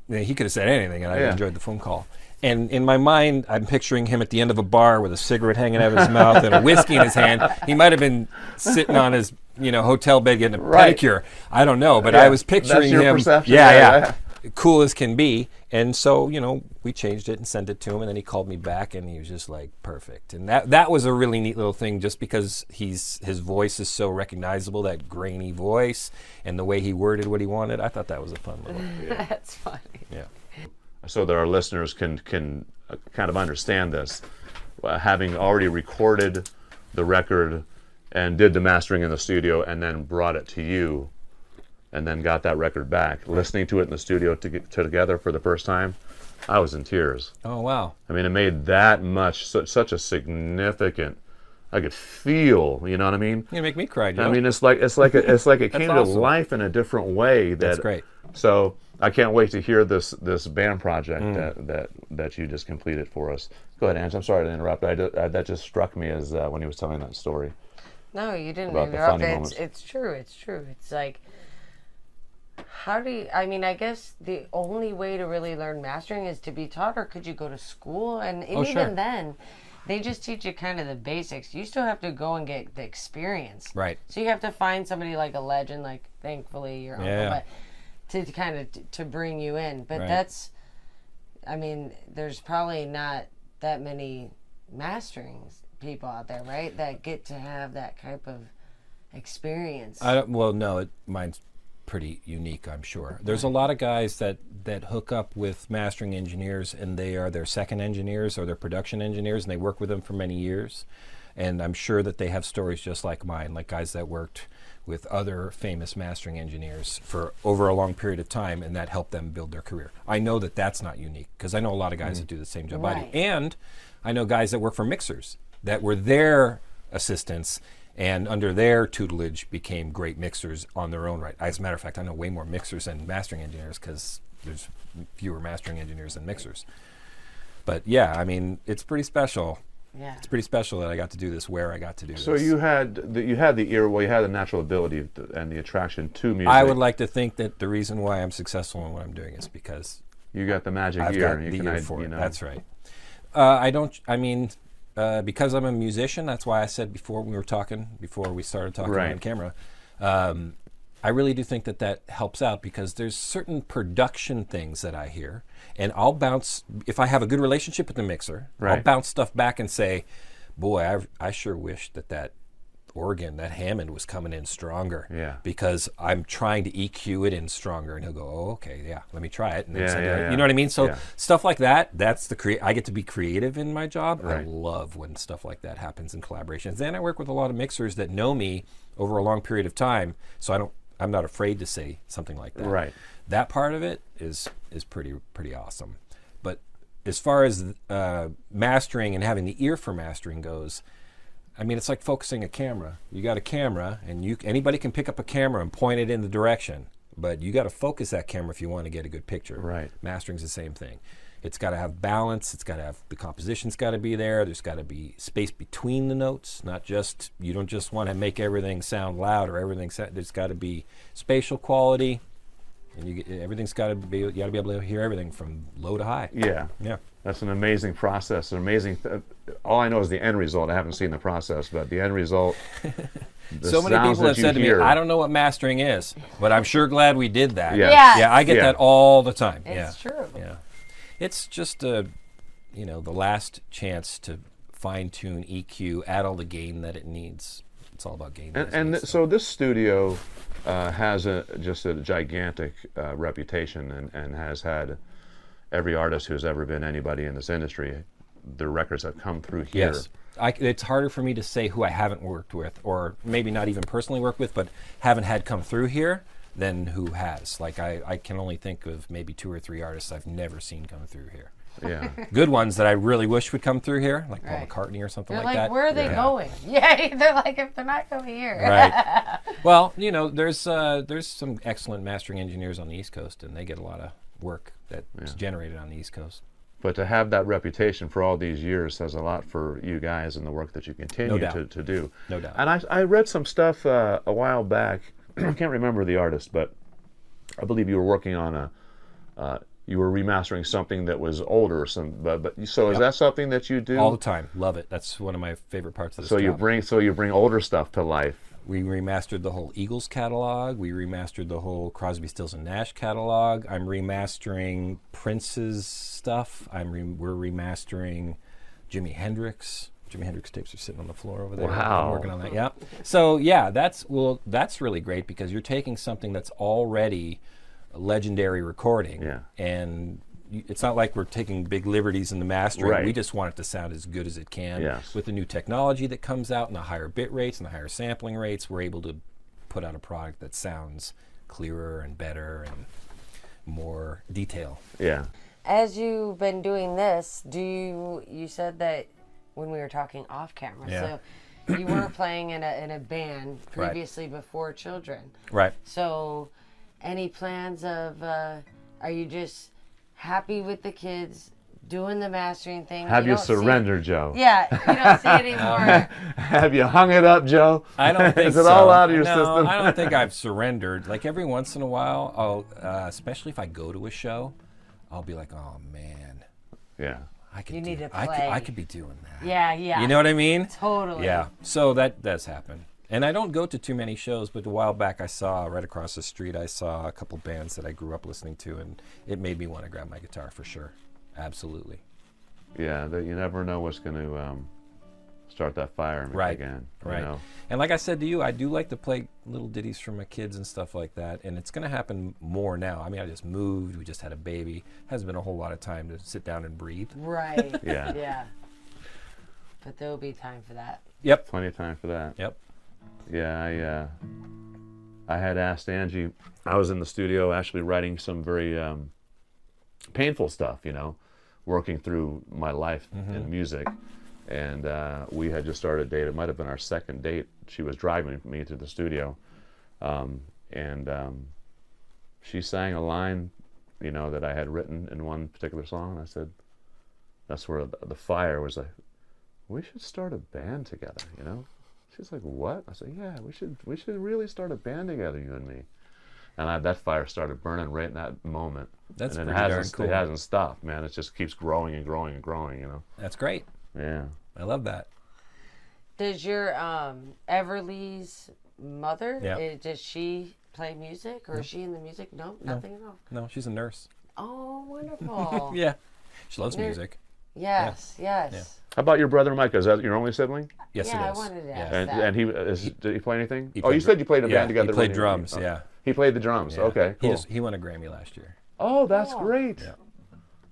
He could have said anything, and I enjoyed the phone call. And in my mind, I'm picturing him at the end of a bar with a cigarette hanging out of his mouth and a whiskey in his hand. He might have been sitting on his hotel bed getting a Right. pedicure. I don't know, but Yeah, I was picturing that's your him. perception. Yeah. Cool as can be. And so, we changed it and sent it to him, and then he called me back, and he was just like, perfect. And that was a really neat little thing, just because his voice is so recognizable, that grainy voice, and the way he worded what he wanted. I thought that was a fun little. That's funny. Yeah. So that our listeners can kind of understand this, having already recorded the record and did the mastering in the studio, and then brought it to you, and then got that record back. Listening to it in the studio together for the first time, I was in tears. Oh, wow. I mean, it made that much, such a significant. I could feel, you know what I mean? You make me cry, Joe. I mean, it's like it came to awesome. life in a different way. That's great. So I can't wait to hear this band project that you just completed for us. Go ahead, Ange. I'm sorry to interrupt. That just struck me as when he was telling that story. No, you didn't About the interrupt. funny moments. It's true. It's true. It's like, I guess the only way to really learn mastering is to be taught, or could you go to school? And even sure. then, they just teach you kind of the basics. You still have to go and get the experience. Right. So you have to find somebody like a legend, like thankfully your uncle, but to kind of to bring you in. But Right. there's probably not that many mastering people out there, right? That get to have that type of experience. Mine's pretty unique, I'm sure. There's a lot of guys that hook up with mastering engineers, and they are their second engineers or their production engineers, and they work with them for many years. And I'm sure that they have stories just like mine, like guys that worked with other famous mastering engineers for over a long period of time, and that helped them build their career. I know that that's not unique, because I know a lot of guys that do the same job I Right. do. And I know guys that work for mixers that were their assistants, and under their tutelage became great mixers on their own right. As a matter of fact, I know way more mixers than mastering engineers, because there's fewer mastering engineers than mixers. But yeah, I mean, it's pretty special. Yeah. It's pretty special that I got to do this where I got to do this. So you had the ear, well, you had the natural ability and the attraction to music. I would like to think that the reason why I'm successful in what I'm doing is because You got the magic I've ear. got You the can, ear for you it. know. That's right. Because I'm a musician, that's why I said before we started talking Right. on camera, I really do think that helps out, because there's certain production things that I hear, and I'll bounce, if I have a good relationship with the mixer, I'll Right. bounce stuff back and say, boy, I sure wish that organ, that Hammond was coming in stronger, Yeah. because I'm trying to EQ it in stronger, and he'll go, oh, okay, yeah, let me try it. And then Yeah, send it yeah, out. yeah. You know what I mean? So Yeah. stuff like that, that's I get to be creative in my job. I Right. love when stuff like that happens in collaborations. Then I work with a lot of mixers that know me over a long period of time, so I'm not afraid to say something like that. Right. That part of it is pretty awesome. But as far as mastering and having the ear for mastering goes, I mean, it's like focusing a camera. You got a camera, and anybody can pick up a camera and point it in the direction, but you got to focus that camera if you want to get a good picture. Right. Mastering's the same thing. It's got to have balance. It's got to have, the composition's got to be there. There's got to be space between the notes. You don't just want to make everything sound loud or there's got to be spatial quality, and everything's got to be. You got to be able to hear everything from low to high. Yeah. Yeah. That's an amazing process. An amazing. All I know is the end result. I haven't seen the process, but the end result. So many people have said to me, "I don't know what mastering is, but I'm sure glad we did that." Yeah. Yes. Yeah, I get Yeah. that all the time. It's true. Yeah. It's just the last chance to fine tune EQ, add all the gain that it needs. It's all about gain. So this studio has just a gigantic reputation, and has had every artist who's ever been anybody in this industry. Their records have come through here. Yes. It's harder for me to say who I haven't worked with, or maybe not even personally worked with, but haven't had come through here, than who has. Like I can only think of maybe 2 or 3 artists I've never seen come through here. Yeah. Good ones that I really wish would come through here, like Right. Paul McCartney or something They're like like, that. where are they going? Yeah, they're like, if they're not going here. Right. Well, there's some excellent mastering engineers on the East Coast, and they get a lot of work that's generated on the East Coast. But to have that reputation for all these years says a lot for you guys and the work that you continue to do. No doubt. And I read some stuff a while back. I can't remember the artist, but I believe you were working on you were remastering something that was older. Is that something that you do All the time. Love it. That's one of my favorite parts of this So job. you bring older stuff to life. We remastered the whole Eagles catalog. We remastered the whole Crosby, Stills and Nash catalog. I'm remastering Prince's stuff. We're remastering Jimi Hendrix. Jimi Hendrix tapes are sitting on the floor over there. Wow. I'm working on that. Yeah. So yeah, that's really great because you're taking something that's already a legendary recording, Yeah. and it's not like we're taking big liberties in the mastering. Right. We just want it to sound as good as it can. Yes. With the new technology that comes out and the higher bit rates and the higher sampling rates, we're able to put out a product that sounds clearer and better and more detail. Yeah. As you've been doing this, you said that when we were talking off camera, Yeah. so you were playing in a band previously before children. Right. So any plans of, are you just happy with the kids doing the mastering thing? Have you don't see- surrendered, Joe? Yeah, you don't see any more. Have you hung it up, Joe? I don't think Is it so. all out of your No, system? I don't think I've surrendered. Like every once in a while, I'll, especially if I go to a show, I'll be like, oh man, Yeah. I could You need to I play. could be doing that. Yeah, yeah. You know what I mean? Totally. Yeah. So that does happen. And I don't go to too many shows, but a while back I saw, right across the street, I saw a couple bands that I grew up listening to, and it made me want to grab my guitar for sure. Absolutely. Yeah. You never know what's going to start that fire Right. again. Right. You know? And like I said to you, I do like to play little ditties for my kids and stuff like that, and it's going to happen more now. I mean, I just moved, we just had a baby. Hasn't been a whole lot of time to sit down and breathe. Right. Yeah. Yeah. But there'll be time for that. Yep. Plenty of time for that. Yep. Yeah, I had asked Angie. I was in the studio actually writing some very painful stuff, you know, working through my life in music. And we had just started a date. It might have been our second date. She was driving me to the studio, and she sang a line, you know, that I had written in one particular song. And I said, that's where the fire was like, we should start a band together, you know. She's like, what? I said, yeah, we should really start a band together, you and me. And that fire started burning right in that moment. That's and pretty darn cool. It hasn't stopped, man. It just keeps growing and growing and growing, you know. That's great. Yeah. I love that. Does your Everly's mother, Yeah. does she play music, or is she in the music? No, nothing at all. No, she's a nurse. Oh, wonderful. Yeah. She loves music. Yes, yes. Yeah. How about your brother Micah? Is that your only sibling? Yes, Yeah, it I is. wanted to Yeah. ask And that. did he play anything? He Oh, you played said you played a yeah, band together. He played when drums, oh. yeah. He played the drums. Yeah. Okay, cool. He won a Grammy last year. Oh, that's great. Yeah.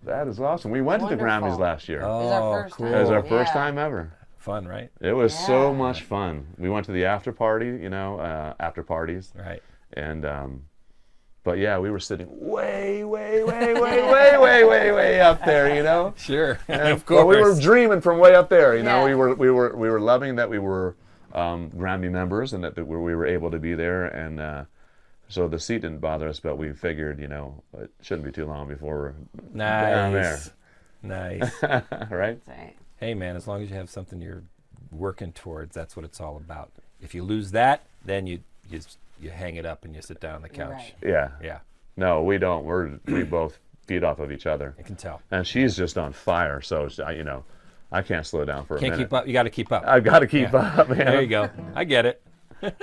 That is awesome. We went to the Wonderful. Grammys last year. It was our first cool. time. It was our first Yeah. time ever. Fun, right? It was so Yeah. much fun. We went to the after party, you know, after parties. Right. And, but yeah, we were sitting way up there, you know. Sure. And, of well, course. we were dreaming from way up there, you know. Yeah. We were loving that we were Grammy members and that we were able to be there, and so the seat didn't bother us. But we figured, you know, it shouldn't be too long before we're down there, Nice. right? That's right. Hey, man, as long as you have something you're working towards, that's what it's all about. If you lose that, then you hang it up and you sit down on the couch. Right. Yeah. Yeah, No, we don't. We both feed off of each other, I can tell. and she's just on fire. So you know, I can't slow down for a Can't minute. keep up. You got to keep up. I've got to keep up, man. There you go. I get it.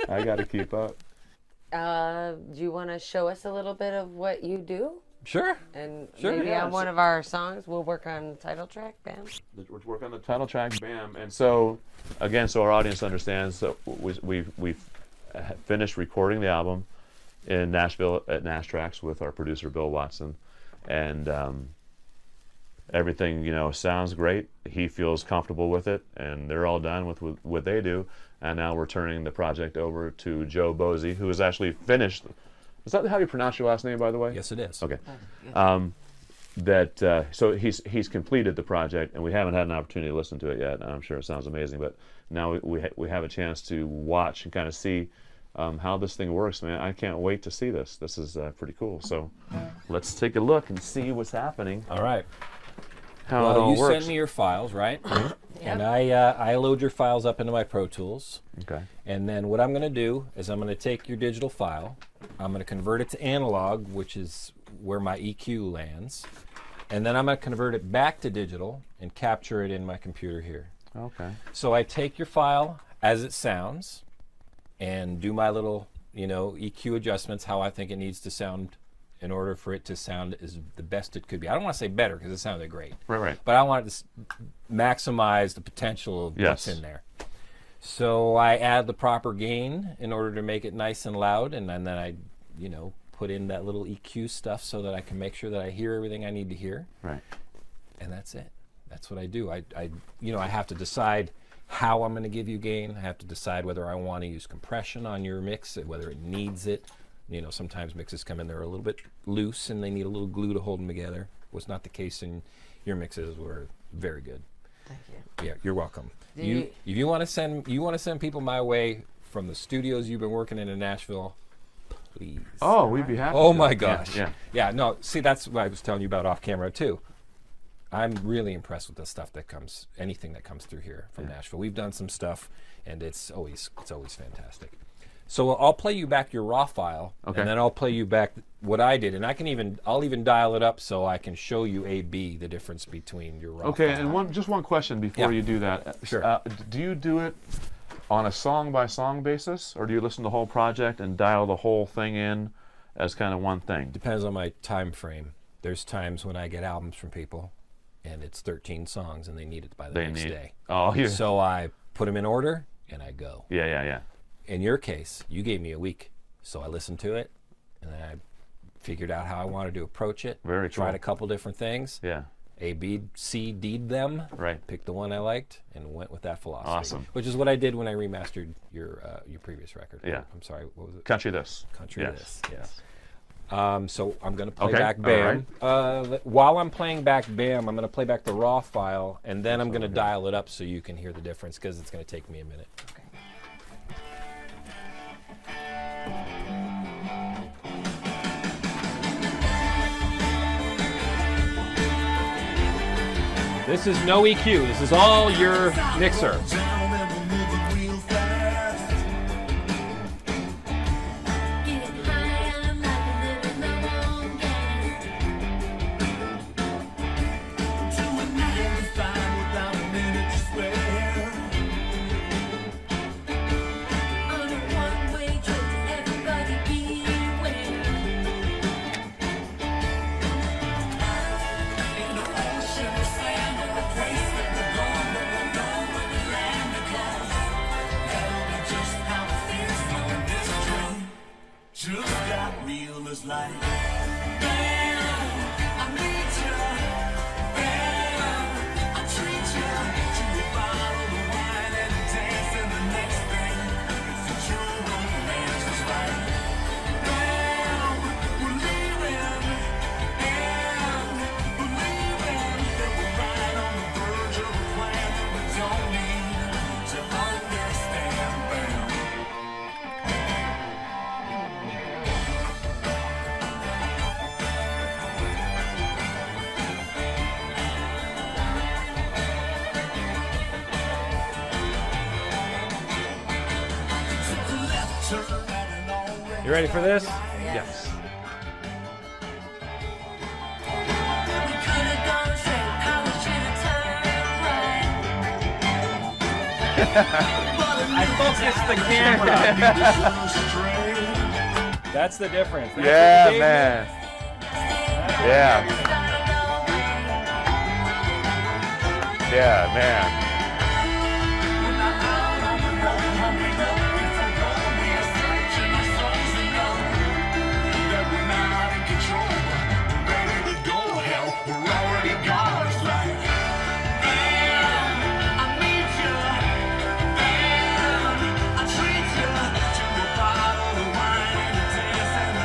I got to keep up. Do you want to show us a little bit of what you do? Sure. And Sure, maybe yeah. on one of our songs, we'll work on the title track, bam. We're working on the title track, bam. And so, again, so our audience understands, so we've finished recording the album in Nashville at Nash Tracks with our producer Bill Watson, and everything, you know, sounds great. He feels comfortable with it, and they're all done with what they do. And now we're turning the project over to Joe Bozzi, who has actually finished. Is that how you pronounce your last name, by the way? Yes, it is. Okay. So he's completed the project, and we haven't had an opportunity to listen to it yet. And I'm sure it sounds amazing, but now we have a chance to watch and kind of see how this thing works, man. I can't wait to see this. This is pretty cool. So let's take a look and see what's happening. All right. How it Well, all you works. send me your files, right? And I load your files up into my Pro Tools. Okay. And then what I'm going to do is I'm going to take your digital file, I'm going to convert it to analog, which is where my EQ lands, and then I'm going to convert it back to digital and capture it in my computer here. Okay. So I take your file as it sounds, and do my little, EQ adjustments, how I think it needs to sound in order for it to sound as the best it could be. I don't want to say better because it sounded great. Right. But I want it to maximize the potential of what's in there. So I add the proper gain in order to make it nice and loud, and then I, put in that little EQ stuff so that I can make sure that I hear everything I need to hear. Right. And that's it. That's what I do. I have to decide how I'm going to give you gain. I have to decide whether I want to use compression on your mix, whether it needs it. Sometimes mixes come in there a little bit loose and they need a little glue to hold them together. Was not the case in your mixes. Were very good. Thank you. Yeah, you're welcome. If you want to send people my way from the studios you've been working in Nashville, please. Oh, we'd be happy. Oh to. my gosh. Yeah. No. See, that's what I was telling you about off camera too. I'm really impressed with the stuff that comes, anything that comes through here from Nashville. We've done some stuff, and it's always fantastic. So I'll play you back your raw file, and then I'll play you back what I did, and I'll even dial it up so I can show you A/B, the difference between your raw file. And just one question before you do that. Sure. Do you do it on a song-by-song basis, or do you listen to the whole project and dial the whole thing in as kind of one thing? Depends on my time frame. There's times when I get albums from people, and it's 13 songs, and they need it by the next day. Oh, yeah. So I put them in order, and I go. Yeah. In your case, you gave me a week, so I listened to it, and then I figured out how I wanted to approach it. Very cool. Tried a couple different things. Yeah. A, B, C, D'd them. Right. Picked the one I liked and went with that philosophy. Awesome. Which is what I did when I remastered your previous record. Yeah. I'm sorry, what was it? Country This. Country This. Yes. So I'm going to play Okay, back BAM. While I'm playing back BAM, I'm going to play back the raw file, and then I'm going to dial it up so you can hear the difference, because it's going to take me a minute. Okay. This is no EQ. This is all your mixer. You ready for this? Yes. I focused the camera. That's the difference. That's Yeah, man. Yeah. Yeah, man.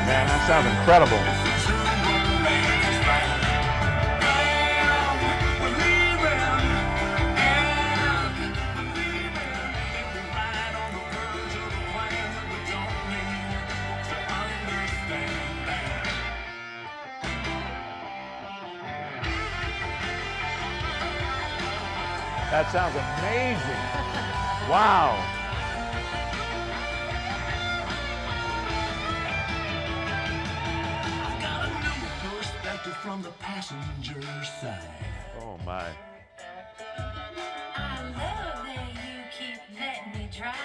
Man, that sounds incredible. That sounds amazing. Wow. From the passenger side. Oh my. I love that you keep letting me drive.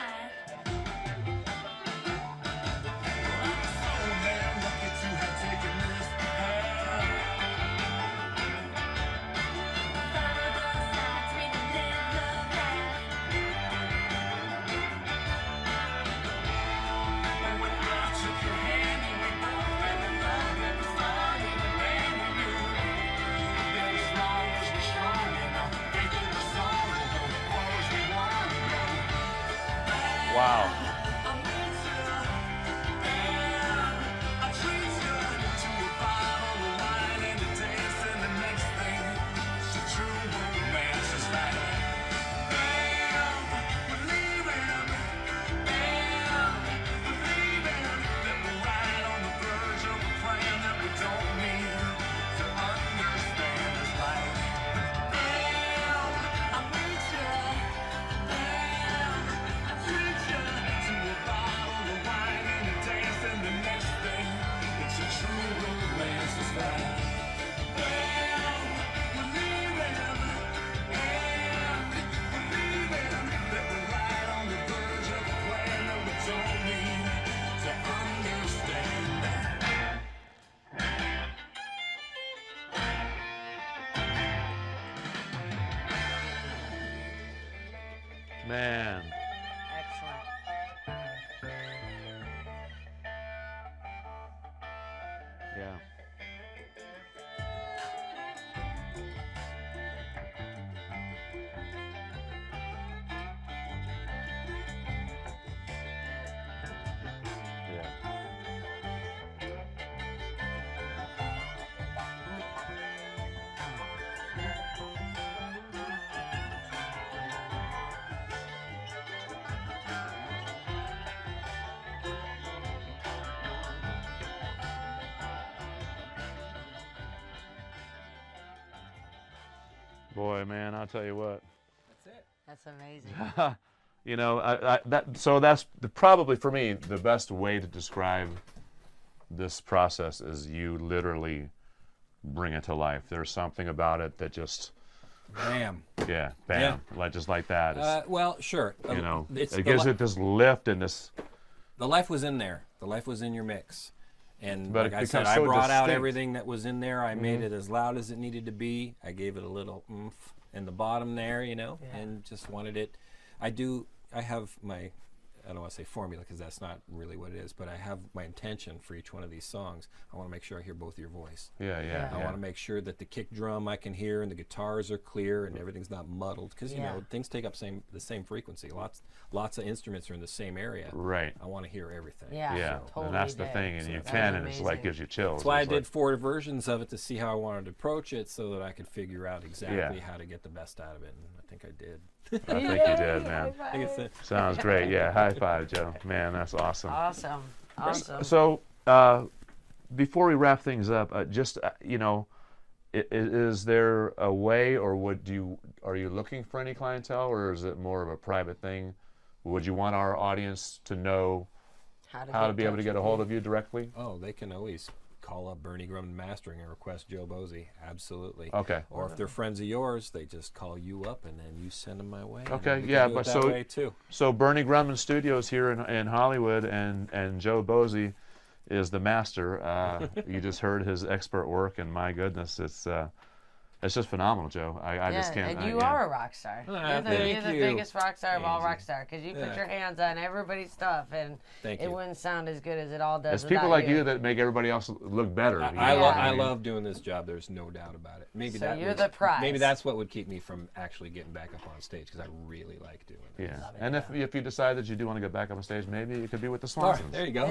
Wow. Man. Excellent. Yeah. Yeah. Boy, man, I'll tell you what. That's amazing. You know, that's probably for me the best way to describe this process is you literally bring it to life. There's something about it that just, Bam. yeah, bam, like just like that. Well, sure. You know, It's it gives it this lift and this. The life was in there. The life was in your mix. And But like it I said, becomes I so brought out distinct. everything that was in there. I made it as loud as it needed to be. I gave it a little oomph in the bottom there, you know, and just wanted it. I have my, I don't want to say formula because that's not really what it is, but I have my intention for each one of these songs. I want to make sure I hear both your voice. Yeah. I want to make sure that the kick drum I can hear and the guitars are clear and everything's not muddled because you know things take up the same frequency. Lots of instruments are in the same area. Right. I want to hear everything. Yeah, totally and that's the did. thing, and you That's can, and it's like amazing. gives you chills. That's why I It's did like- 4 versions of it to see how I wanted to approach it so that I could figure out exactly how to get the best out of it. And I think I did. I think you did, man. I think it's Sounds great. Yeah, high five, Joe. Man, that's awesome. Awesome. So, before we wrap things up, you know, is there a way, or are you looking for any clientele, or is it more of a private thing? Would you want our audience to know how to be able to get a hold of you directly? Oh, they can always call up Bernie Grundman Mastering and request Joe Bozzi. Absolutely. Okay. Or if they're friends of yours, they just call you up and then you send them my way. and Okay, we can yeah, do but it that so- way too. So Bernie Grundman Studios here in Hollywood, and Joe Bozzi is the master. You just heard his expert work, and my goodness, it's just phenomenal, Joe. I just can't. And you are a rock star. You're the thank you. biggest rock star of all Angie. rock star because you put Yeah. your hands on everybody's stuff, and Thank it you. wouldn't sound as good as it all does. It's people without like you that make everybody else look better. you know I what mean? love doing this job. There's no doubt about it. Maybe So that you're would- the prize. Maybe that's what would keep me from actually getting back up on stage because I really like doing it. Yeah, and if you decide that you do want to get back up on stage, maybe it could be with the All right, Swansons. there you go.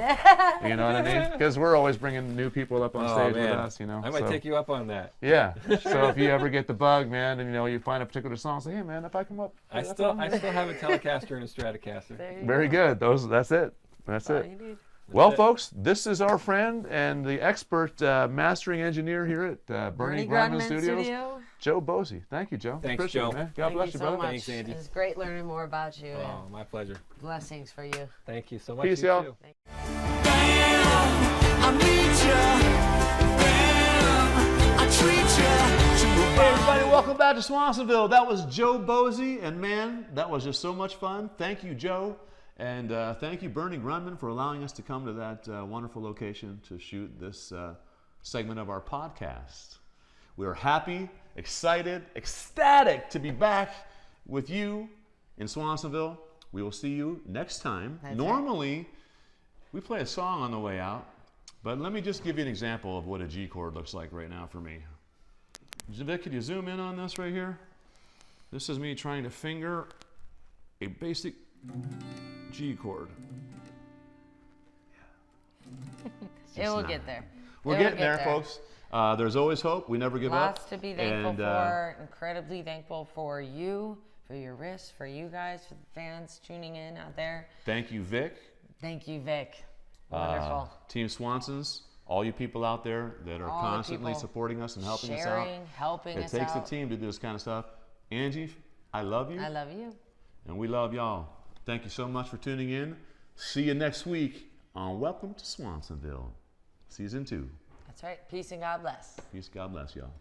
You know what I mean? Because we're always bringing new people up on Oh, stage with man. us. You know, I might so- take you up on that. Yeah. So if you ever get the bug, man, and you know you find a particular song, say, hey, man, if I come up, I still have a Telecaster and a Stratocaster. There you very go. good. That's it. That's All it. you need. Well, it. folks, this is our friend and the expert mastering engineer here at Bernie Grundman Studios, Joe Bozzi. Thank you, Joe. Thanks, Appreciate Joe. it, man. God Thank bless you you, so brother. much. Thanks, Angie. It's great learning more about you, Oh, and my pleasure. blessings for you. Thank you so much. Peace, you y'all. too. Hey, everybody, welcome back to Swansonville. That was Joe Bozzi, and man, that was just so much fun. Thank you, Joe, and thank you, Bernie Grundman, for allowing us to come to that wonderful location to shoot this segment of our podcast. We are happy, excited, ecstatic to be back with you in Swansonville. We will see you next time. That's Normally, we play a song on the way out, but let me just give you an example of what a G chord looks like right now for me. Vic, could you zoom in on this right here? This is me trying to finger a basic G chord. It will get there. We're It will getting get there, folks. There's always hope. We never give up. Lots to be thankful And, for. Incredibly thankful for you, for your wrists, for you guys, for the fans tuning in out there. Thank you, Vic. Thank you, Vic. Wonderful. Team Swansons, all you people out there that are All the constantly people supporting us and helping us sharing, out. helping us It takes out. a team to do this kind of stuff. Angie, I love you. I love you. And we love y'all. Thank you so much for tuning in. See you next week on Welcome to Swansonville, Season 2. That's right. Peace and God bless. Peace. God bless y'all.